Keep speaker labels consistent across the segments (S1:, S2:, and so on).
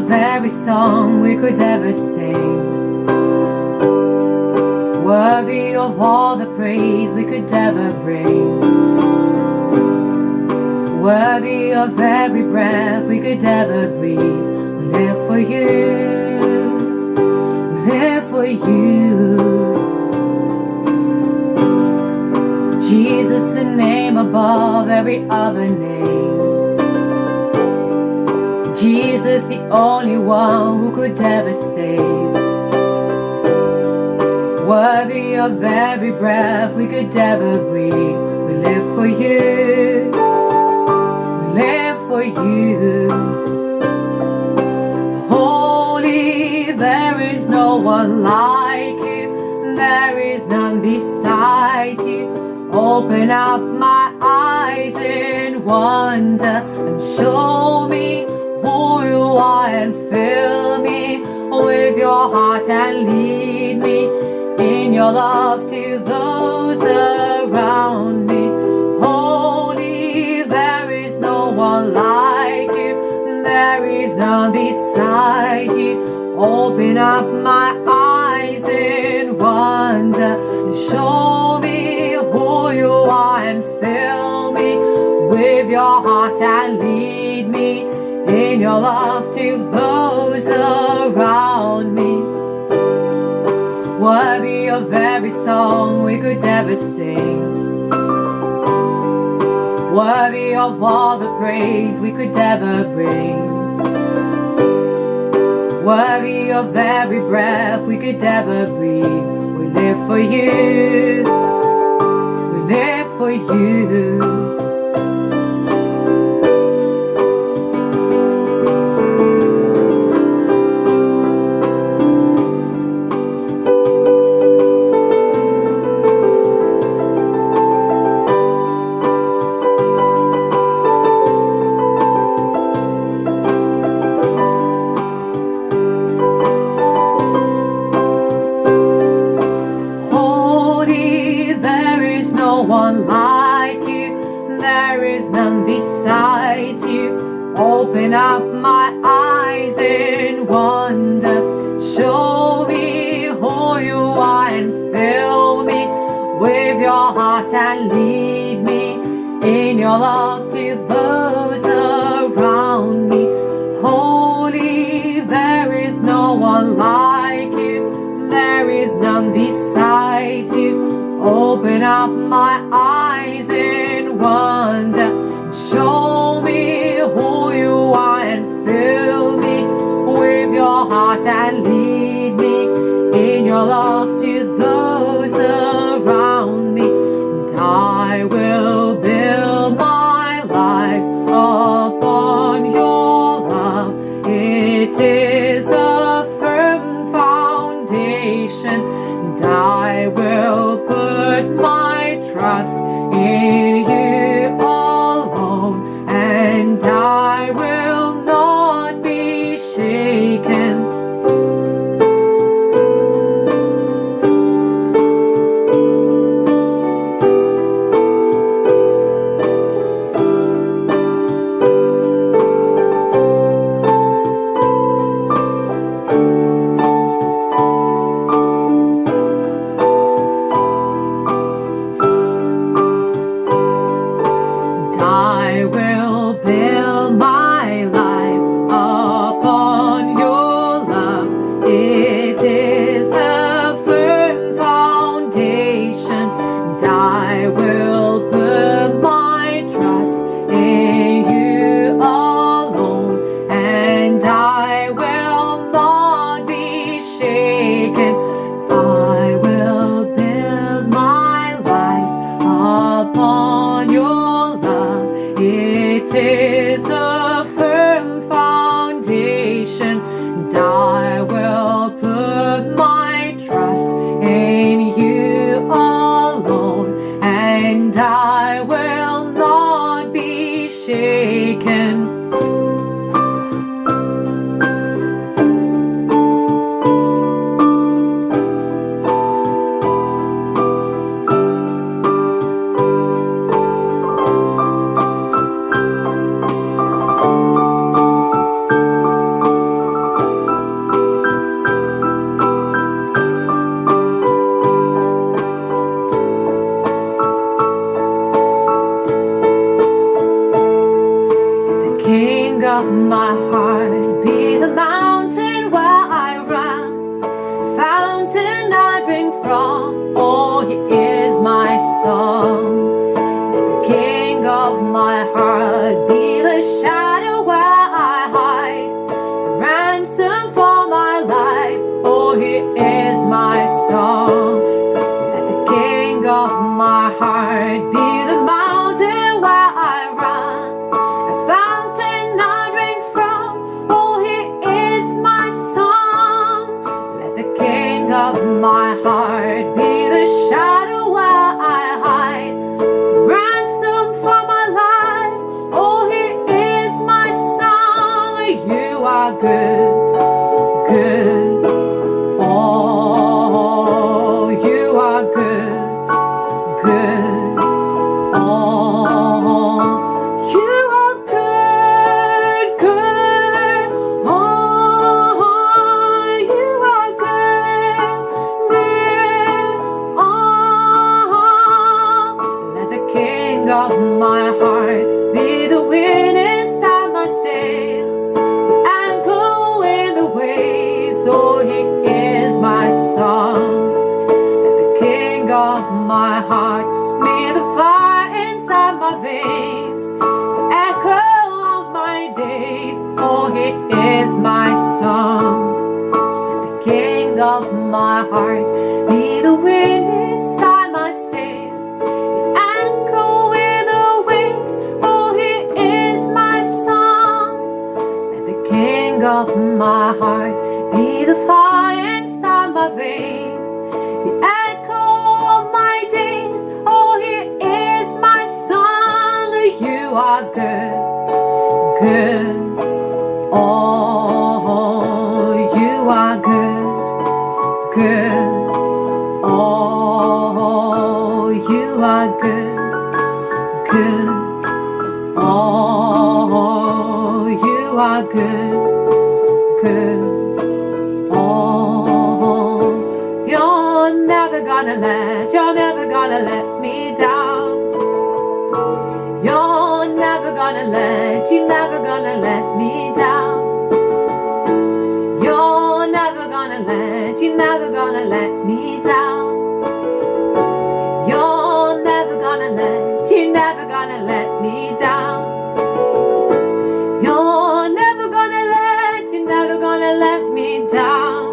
S1: of every song we could ever sing, worthy of all the praise we could ever bring, worthy of every breath we could ever breathe. We live for you, we live for you. Jesus, the name above every other name. Jesus, the only one who could ever save. Worthy of every breath we could ever breathe. We live for you, we live for you. Holy, there is no one like you, there is none beside you. Open up my eyes in wonder and show me who you are, and fill me with your heart and lead me in your love to those around me. Holy, there is no one like you, there is none beside you. Open up my eyes in wonder and show me who you are, and fill me with your heart and lead me in your love to those around me. Worthy of every song we could ever sing, worthy of all the praise we could ever bring, worthy of every breath we could ever breathe. We live for you, we live for you. One like you, there is none beside you. Open up my eyes in wonder, show me who you are, and fill me with your heart and lead me in your love to those around me. Holy, there is no one like you, there is none beside you. Open up my eyes in wonder, show me who you are, and fill me with your heart and lead me in your love to those around me. And I will build my life upon your love. It is a firm foundation, and I will put my trust in you alone, and I will not be shaken. I will build my life upon your love. It is a firm foundation, and I will put my trust in you alone, and I will not be shaken. I will build my life upon your love. It is a firm foundation, and I will put my trust in you alone, and I will not be shaken. king of my heart be the mountain where I run, a fountain I drink from. Oh, he is my song. Let the king of my heart be the shadow where I hide, a ransom for my life. Oh, he is my song. Let the king of my heart be the mountain where I run, a fountain I drink from. Oh, he is my song. Let the king of my heart be the shadow where I hide, the ransom for my life. Oh, he is my song. You are good, good. Oh, you are good, good. Oh, you are good, good. Oh, you are good, good. Oh, let the king of my heart be the wind inside my sails, the anchor in the waves. Oh, he is my song. Let the king of my heart be the fire inside my veins, the echo of my days. Oh, he is my song. Let the king of my heart be the wind inside my sails, the echo in the waves. Oh, he is my song. Let the king of my heart be the fire inside my veins, the echo of my days. Oh, he is my song. You are good, good. Oh, you are good, good. Oh, you are good, good. Oh, you are good, good. Oh, you're never gonna let me down. You're never gonna let me down. You're never gonna let me down. You're never gonna let me down. You're never gonna let me down.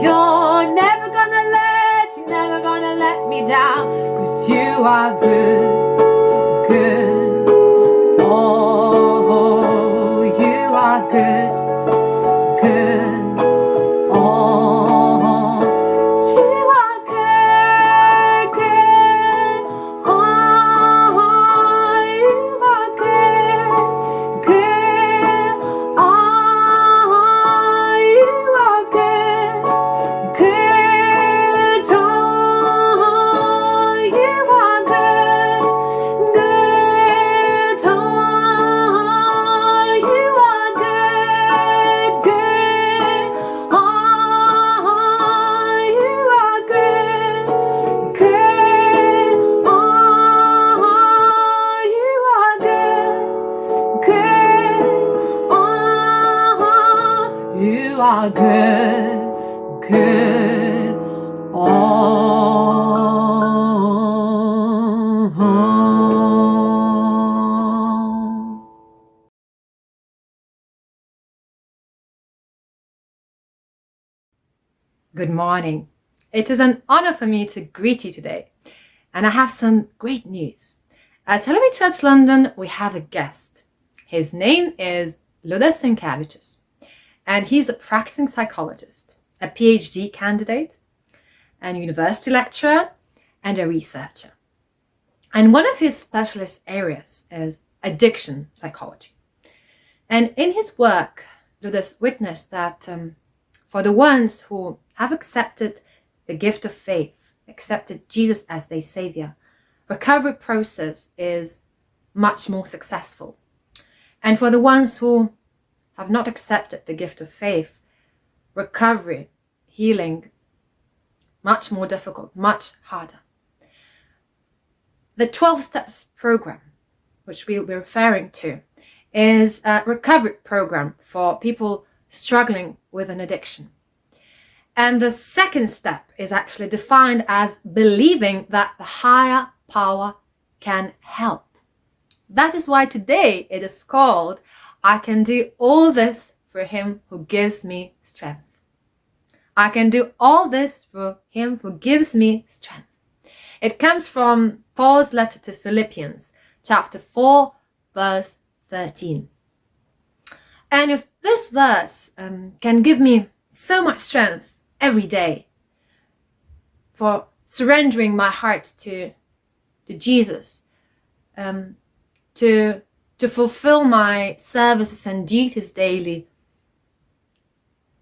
S1: You're never gonna let me down, 'cause you are good, good. Oh, you are good, good. Oh, you are good, good. Oh, you are good, good. Oh, you are good, good. Oh, you are good, good. Oh, you are good, good. Oh, you are good, good. Oh, you are good, good. Oh, you are good, good. Good morning. It is an honor for me to greet you today, and I have some great news. At Aurelia Church London, we have a guest. His name is Liudas Sinkevičius, and he's a practicing psychologist, a PhD candidate, an university lecturer, and a researcher. And one of his specialist areas is addiction psychology. And in his work, Liudas witnessed that for the ones who have accepted the gift of faith, accepted Jesus as their savior, recovery process is much more successful. And for the ones who have not accepted the gift of faith, recovery, healing, much more difficult, much harder. The 12 Steps program, which we'll be referring to, is a recovery program for people struggling with an addiction. And the second step is actually defined as believing that the higher power can help. That is why today it is called, I can do all this for him who gives me strength. I can do all this for him who gives me strength. It comes from Paul's letter to Philippians, chapter 4, verse 13. And if this verse can give me so much strength every day for surrendering my heart to Jesus, to fulfill my services and duties daily,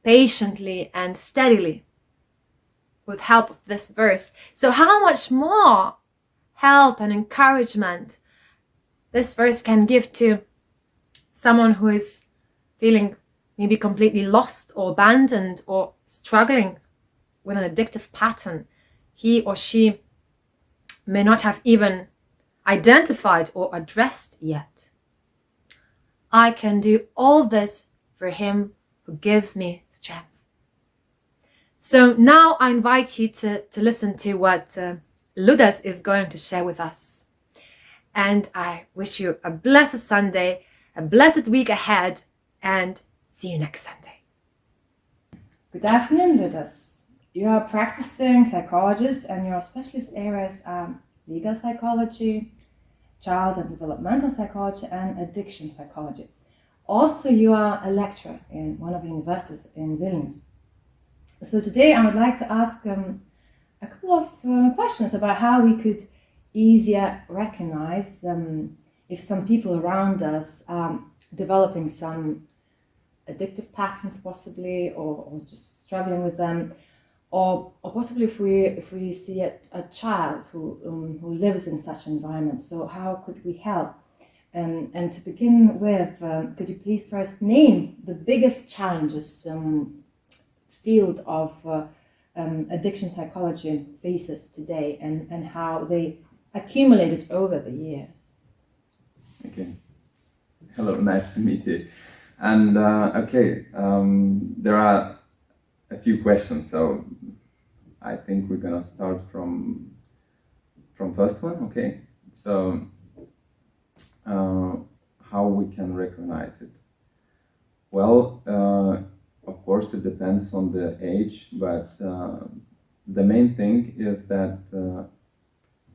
S1: patiently and steadily, with help of this verse. So how much more help and encouragement this verse can give to someone who is feeling maybe completely lost or abandoned or struggling with an addictive pattern he or she may not have even identified or addressed yet. I can do all this for him who gives me strength. So now I invite you to listen to what Liudas is going to share with us. And I wish you a blessed Sunday, a blessed week ahead, and see you next Sunday.
S2: Good afternoon, Liudas. You are a practicing psychologist and your specialist areas are legal psychology, child and developmental psychology, and addiction psychology. Also, you are a lecturer in one of the universities in Vilnius. So today I would like to ask a couple of questions about how we could easier recognize if some people around us are developing some addictive patterns possibly, or just struggling with them, or possibly if we see a child who lives in such an environment. So how could we help? And to begin with, could you please first name the biggest challenges field of addiction psychology faces today, and how they accumulated over the years?
S3: Okay. Hello, nice to meet you. And there are a few questions, so I think we're gonna start from first one. Okay. So how we can recognize it? Well, of course, it depends on the age, but the main thing is that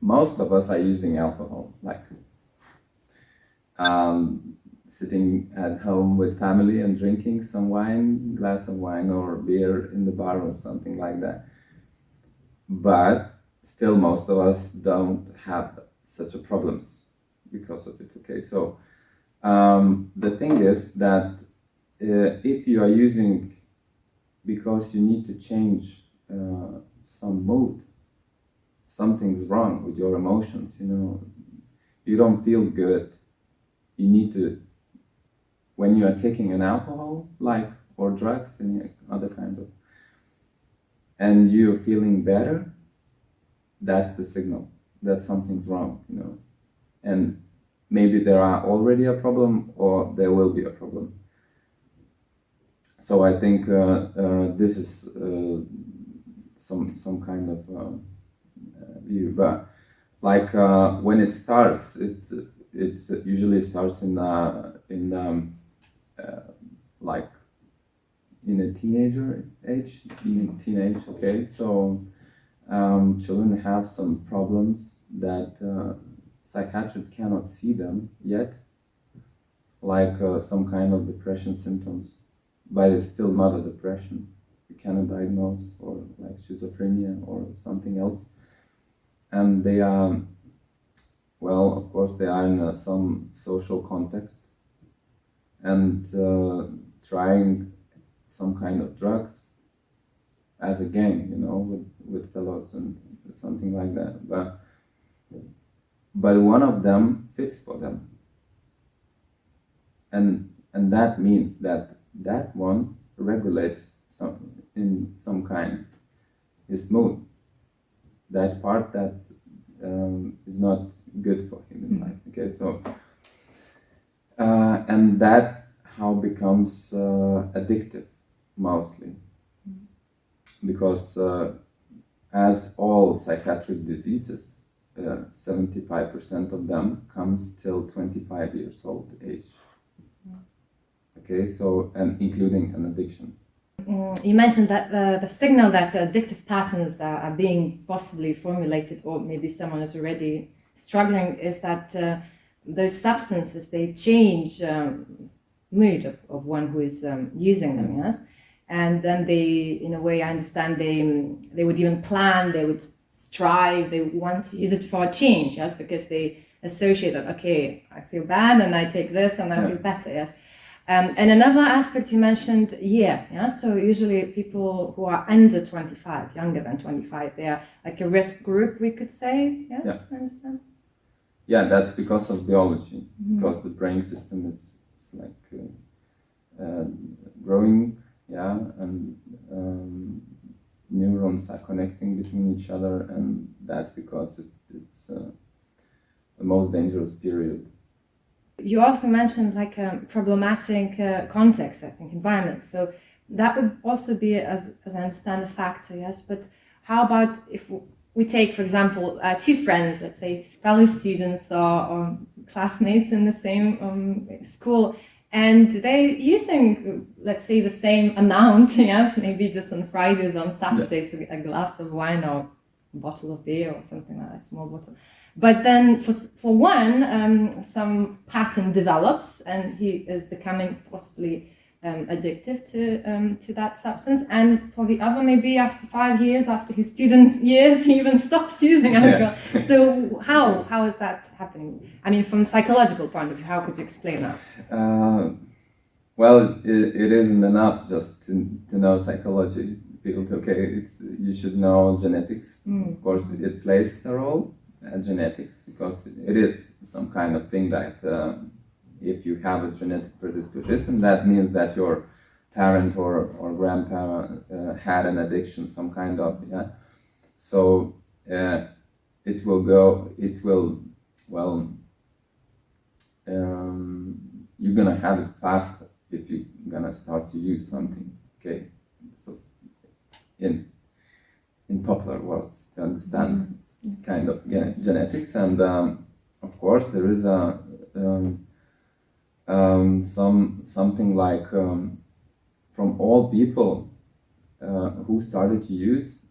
S3: most of us are using alcohol, like sitting at home with family and drinking some wine, glass of wine or beer in the bar or something like that. But still, most of us don't have such a problems because of it. Okay, so the thing is that if you are using because you need to change some mood, something's wrong with your emotions, you don't feel good, you need to, when you are taking an alcohol, like, or drugs, and other kind of, and you're feeling better, that's the signal that something's wrong, and maybe there are already a problem or there will be a problem. So I think this is some kind of view, but like when it starts, it usually starts in like in a teenager age, teenage. Okay, so children have some problems that psychiatrists cannot see them yet, like some kind of depression symptoms, but it's still not a depression. You cannot diagnose, or like schizophrenia or something else. And they are, well, of course, they are in some social context and trying some kind of drugs as a gang, with fellows and something like that. But one of them fits for them, and that means that one regulates in some kind his mood, that part that is not good for him in life. Okay, so and that how becomes addictive mostly, because as all psychiatric diseases, 75% of them comes till 25 years old age. Okay, so, and including an addiction.
S2: You mentioned that the signal that addictive patterns are being possibly formulated, or maybe someone is already struggling, is that those substances, they change mood of one who is using them, yes? And then they, in a way, I understand, they would even plan, they would strive, they want to use it for a change, yes? Because they associate that, okay, I feel bad and I take this and I feel better, yes? And another aspect you mentioned, yeah, so usually people who are under 25, younger than 25, they are like a risk group, we could say, yes,
S3: Yeah.
S2: I understand.
S3: Yeah, that's because of biology, because the brain system is like growing, yeah, and neurons are connecting between each other, and that's because it's the most dangerous period.
S2: You also mentioned like a problematic context, I think, environment. So that would also be, as I understand, a factor, yes. But how about if we take, for example, two friends, let's say fellow students or classmates in the same school, and they're using, let's say, the same amount, yes, maybe just on Fridays, on Saturdays, a glass of wine or a bottle of beer or something like that, a small bottle. But then for one, some pattern develops and he is becoming possibly addictive to that substance. And for the other, maybe after 5 years, after his student years, he even stops using alcohol. Yeah. So how is that happening? I mean, from a psychological point of view, how could you explain that?
S3: Well, it isn't enough just to know psychology field. Okay, you should know genetics. Of course, it plays a role. Genetics, because it is some kind of thing that if you have a genetic predisposition, that means that your parent or grandparent had an addiction, some kind of, yeah. So you're gonna have it faster if you're gonna start to use something, okay? So in popular words, to understand kind of genetics, and of course there is a something like from all people who started to use,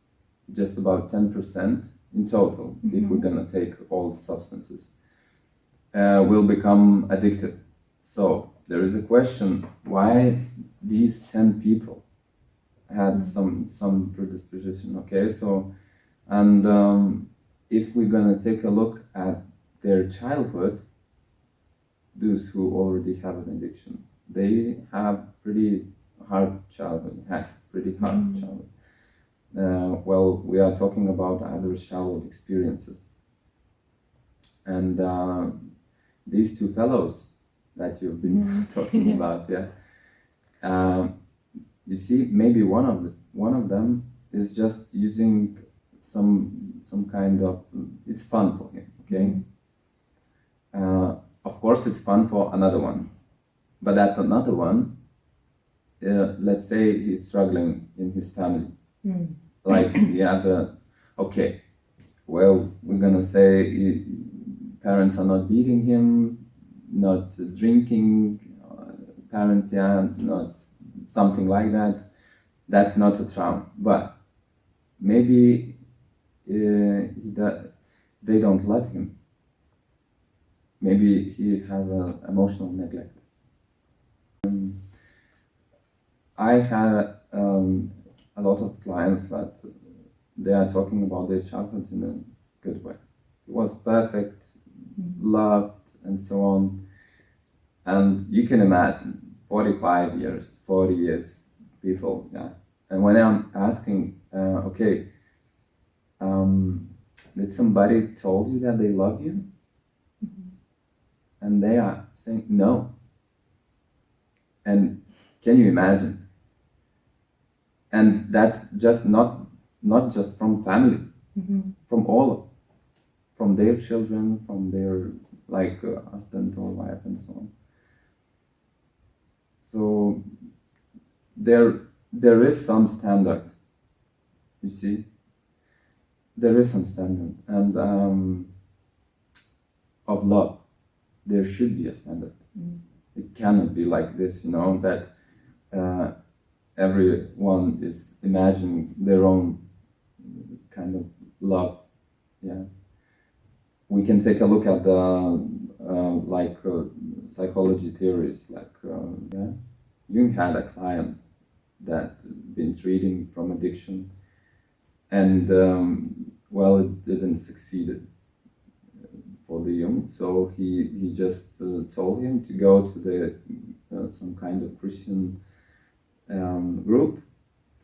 S3: just about 10% in total, if we're gonna take all the substances, will become addicted. So there is a question why these 10 people had some predisposition, okay? So, and if we're gonna take a look at their childhood, those who already have an addiction, they have pretty hard childhood, childhood. Well, we are talking about adverse childhood experiences. And these two fellows that you've been talking about, yeah. You see, maybe one of them is just using some kind of, it's fun for him, okay? Of course it's fun for another one, but that another one, let's say he's struggling in his family, like the other, okay, well, we're gonna say parents are not beating him, not drinking, parents, not something like that. That's not a trauma, but maybe they don't love him. Maybe he has an emotional neglect. I had a lot of clients that they are talking about their childhood in a good way. It was perfect, loved, and so on. And you can imagine, 45 years, 40 years, people, yeah. And when I'm asking, okay, did somebody told you that they love you? And they are saying no. And can you imagine? And that's just not just from family, from all, from their children, from their husband or wife and so on. there is some standard. You see, there is some standard, and of love, there should be a standard. It cannot be like this, you know, that everyone is imagining their own kind of love. Yeah, we can take a look at the psychology theories. Jung had a client that been treating from addiction, and it didn't succeed for the Jung, so he just told him to go to the some kind of Christian group,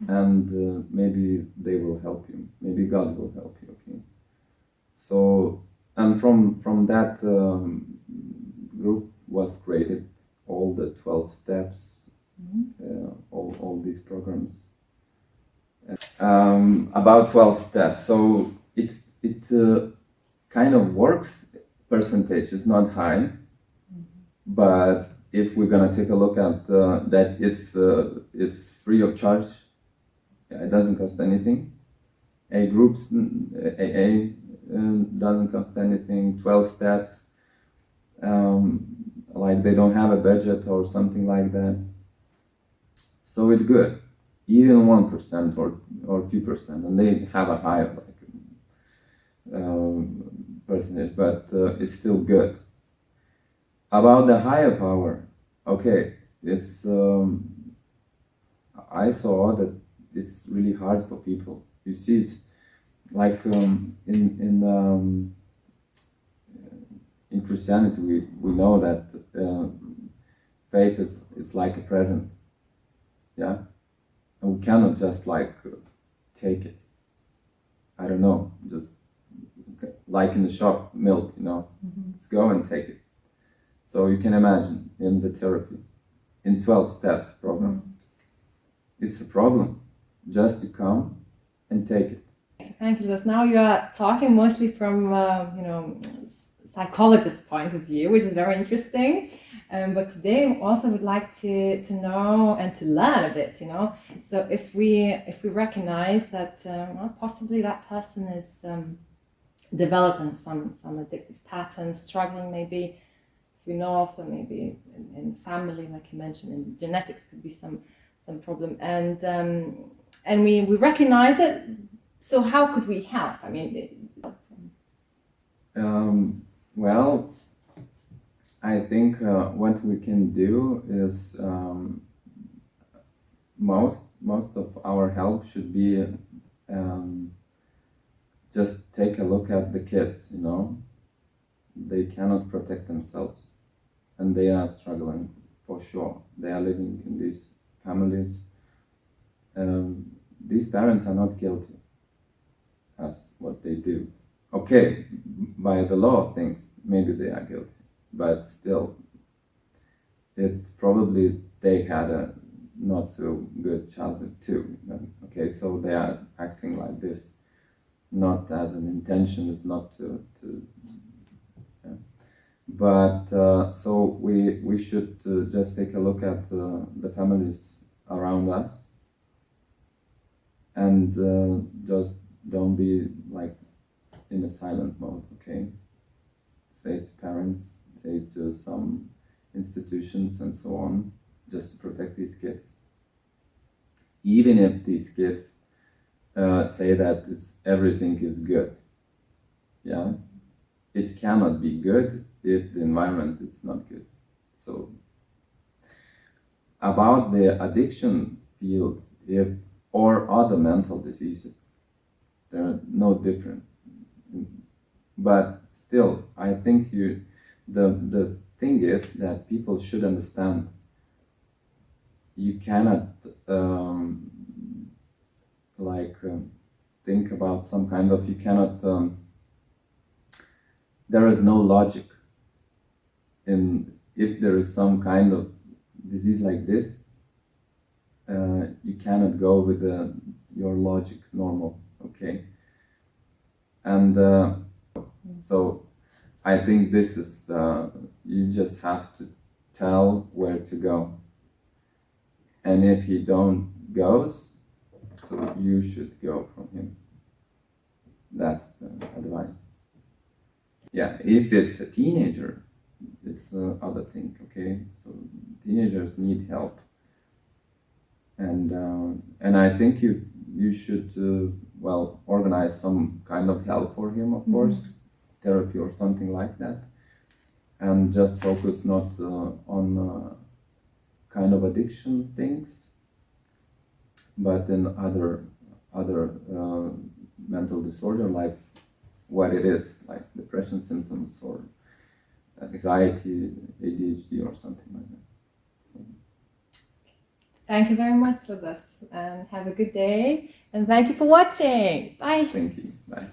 S3: and maybe they will help you, maybe God will help you. Okay, so, and from that group was created all the 12 steps, all these programs, about 12 steps. So it kind of works. Percentage is not high, but if we're gonna take a look at that, it's free of charge. It doesn't cost anything. AA doesn't cost anything. 12 steps, like they don't have a budget or something like that. So it's good, even 1% or few percent, and they have a higher percentage, but it's still good. About the higher power, okay, it's I saw that it's really hard for people. You see, it's like in Christianity, we know that faith is like a present, yeah, and we cannot just take it. I don't know, just like in the shop, milk, you know, let's go and take it. So you can imagine in the therapy, in 12 steps program, it's a problem just to come and take it.
S2: Thank you, Liudas. Now you are talking mostly from psychologist point of view, which is very interesting. But today we also would like to know and to learn a bit, you know. So if we recognize that possibly that person is developing some addictive patterns, struggling maybe. If we know also maybe in family, like you mentioned, in genetics could be some problem, and we recognize it. So how could we help? I mean,
S3: well, I think what we can do is most of our help should be just take a look at the kids, you know. They cannot protect themselves, and they are struggling for sure. They are living in these families. These parents are not guilty as what they do. Okay, by the law of things, maybe they are guilty, but still, it probably they had a not so good childhood too. Okay, so they are acting like this, not as an intention, is not to but so we should just take a look at the families around us, and just don't be like in a silent mode. Okay, say to parents, say to some institutions and so on, just to protect these kids, even if these kids say that everything is good. Yeah, it cannot be good if the environment is not good. So about the addiction field, or other mental diseases, there are no difference. But still, I think the thing is that people should understand you cannot think about some kind of, you cannot there is no logic in, if there is some kind of disease like this, you cannot go with your logic normal. Okay, and so I think this is you just have to tell where to go, And if he don't goes, so you should go from him. That's the advice. Yeah, if it's a teenager, it's other thing, okay? So teenagers need help. And I think you should organize some kind of help for him, of course, therapy or something like that, and just focus not on kind of addiction things, but in other mental disorder, like what it is, like depression symptoms or anxiety, ADHD or something like that. So.
S2: Thank you very much for this, and have a good day. And thank you for watching. Bye.
S3: Thank you. Bye.